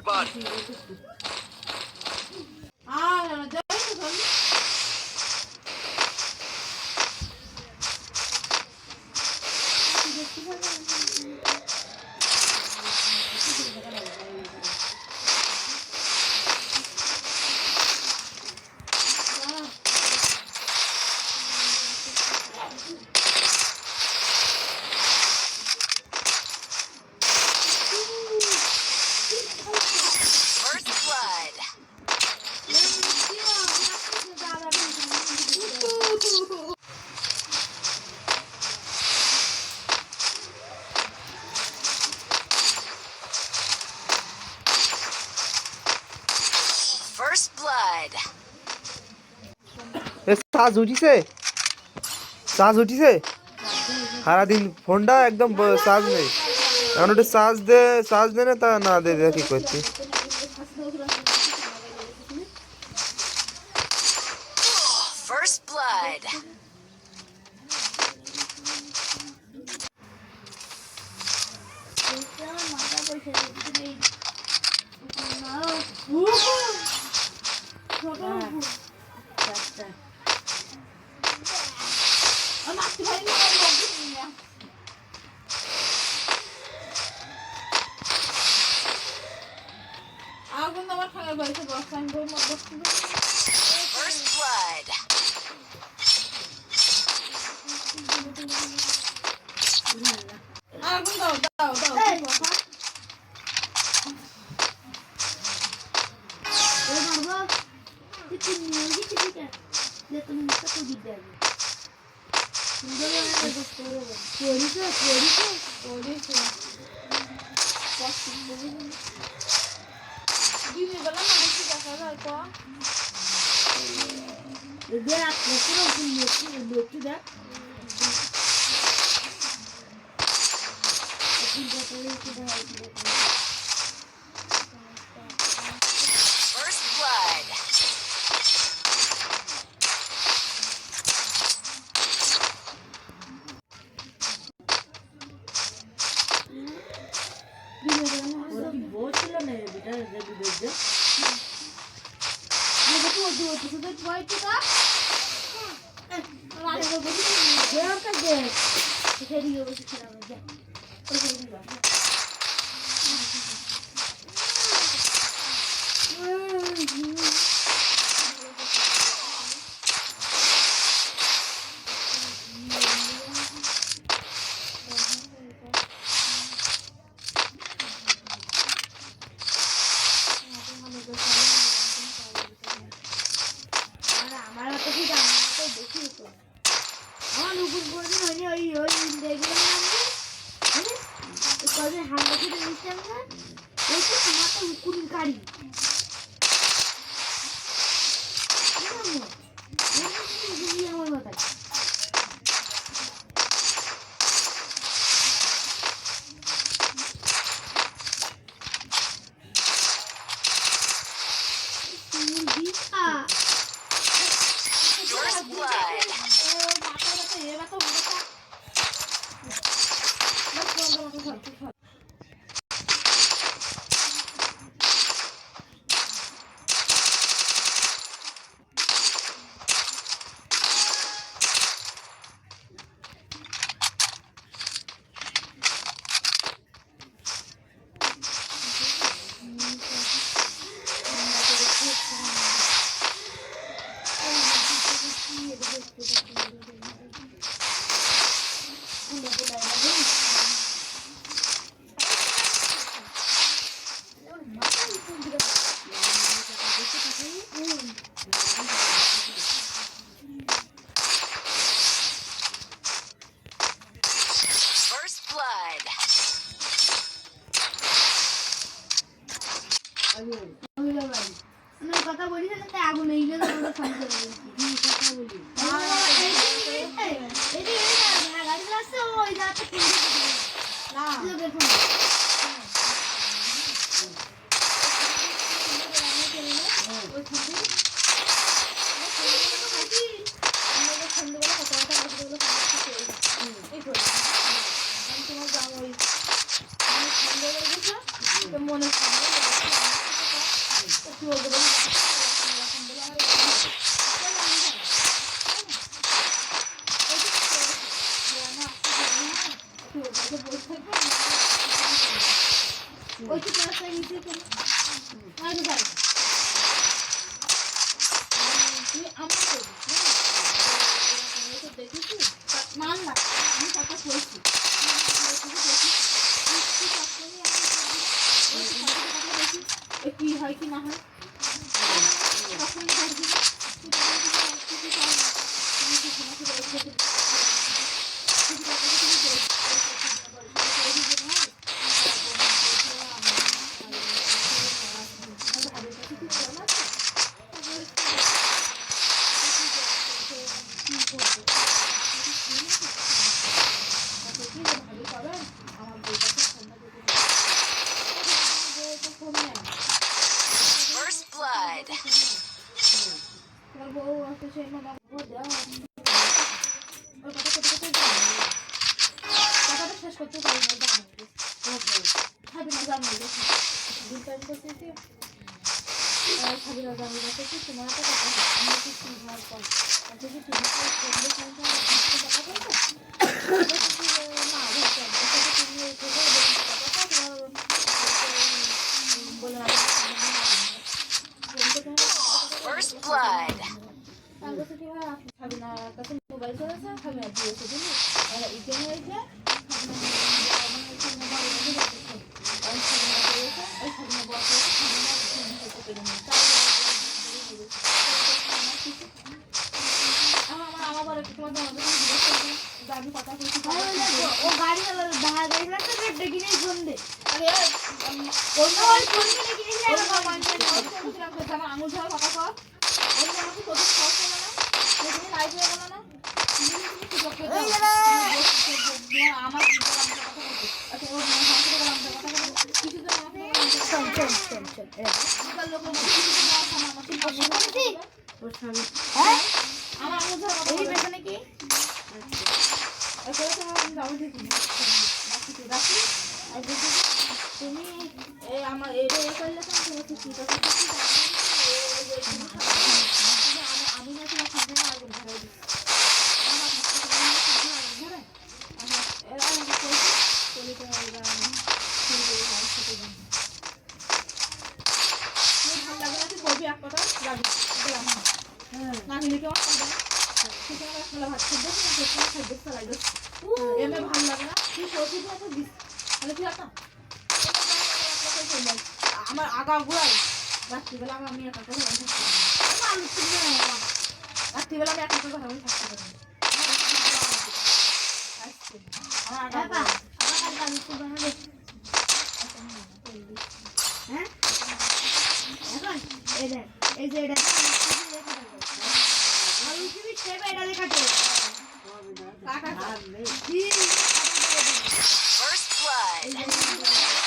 everybody. First blood. Charge উঠিছে সারাদিন ফোনটা একদম চার্জ নেই এখন ওটা চার্জ দে না তা না দে কি করছি First blood. First blood. First blood. First blood. কথা বলি না তাই আগুন এইলে আমরা ফোন করে বলছি কথা বলি এই না গাড়ি আসছে ওই যাচ্ছে না দেখুন মনে বলতে বলি এরকম বলে আমার ওই তো ক্লাসে নিচে তো আর তো যাই তুই আমার করবি তো দেখেছি মান না আমি কথা বলছি কি হয় কি না হয় তখন দেখবি First blood. শেষ করতে পারি না খাবি না জানি খাবি না জানি তোমার একটা কথা আমি কিছু ঘর পর যদি তুমি First blood. খাবি না কাছে মোবাইল চলেছে খাবি না দিয়েছে তুমি ইকে হয়েছে ও গাড়ি ডেকে নিয়ে ফোন দে আরে আমার আঙুল ধরা কথা কর আমাকে তোদের খরচ হবে না সেদিনে লাইভ হয়ে গেল না আমার আচ্ছা ওর কিছু তো আমার আঙুল ধরা কথা পেছনে কি তুমি আমার এটা করলে আমি না তোমার সামনে আগুন ধরে করবি এক কথা লাগবে না নিলে কেউ করবে না সেখানে ভাত খাদ্য খাদ্য চালাই এমনি ভালো লাগে না তুই সবজি দিস তাহলে কি একটা আমার আগা ঘুরাই রাত্রিবেলা আমি একা কথা বলতে রাত্রিবেলা আমি একা কথা বলে থাকতে পারি আমার আগা হ্যাঁ এখন এই যে এটা আলু চিপি খেয়ে এটা দেখাতে First blood.